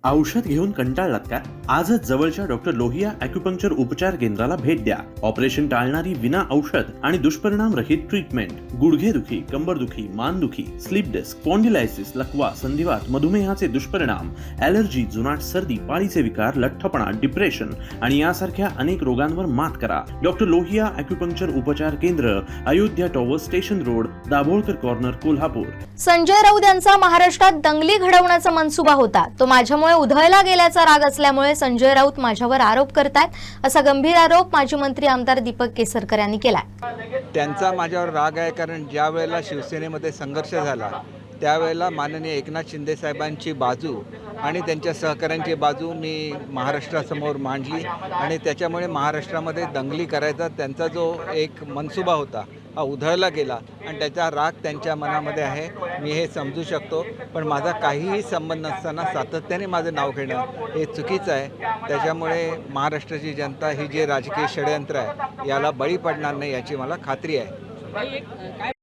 औषध घेऊन कंटाळलात का? आजच जवळच्या डॉक्टर लोहिया ॲक्युपंक्चर उपचार केंद्राला भेट द्या. ऑपरेशन टाळणारी विना औषध आणि दुष्परिणाम रहित ट्रीटमेंट. गुडघेदुखी, कंबरदुखी, मानदुखी, स्लीप डिस्क, स्पॉन्डिलायसिस, लकवा, संधिवात, मधुमेहाचे दुष्परिणाम, ॲलर्जी, जुनाट सर्दी, पाळीचे विकार, लठ्ठपणा, डिप्रेशन आणि यासारख्या अनेक रोगांवर मात करा. डॉक्टर लोहिया ॲक्युपंक्चर उपचार केंद्र, Ayodhya tower, station road, Dabholkar corner, Kolhapur. Sanjay Raut यांचा महाराष्ट्रात दंगली घडवण्याचा मनसुबा होता. तो माझ्यामुळे उधळला गेल्याचा राग असल्यामुळे संजय राऊत माझ्यावर आरोप करतायत, असा गंभीर आरोप माजी मंत्री आमदार दीपक केसरकर यांनी केलाय. त्यांचा माझ्यावर राग आहे, कारण ज्या वेळेला शिवसेनेमध्ये संघर्ष झाला त्यावेळेला माननीय एकनाथ शिंदे साहेबांची बाजू आणि त्यांच्या सहकाऱ्यांची बाजू मी महाराष्ट्रासमोर मांडली आणि त्याच्यामुळे महाराष्ट्रामध्ये दंगली करायचा त्यांचा जो एक मनसुबा होता हा उधळला गेला आणि त्याचा राग त्यांच्या मनामध्ये आहे. मी हे समजू शकतो, पण माझा काहीही संबंध नसताना सातत्याने माझं नाव घेणं हे चुकीचं आहे. त्याच्यामुळे महाराष्ट्राची जनता ही जे राजकीय षडयंत्र आहे याला बळी पडणार नाही याची मला खात्री आहे.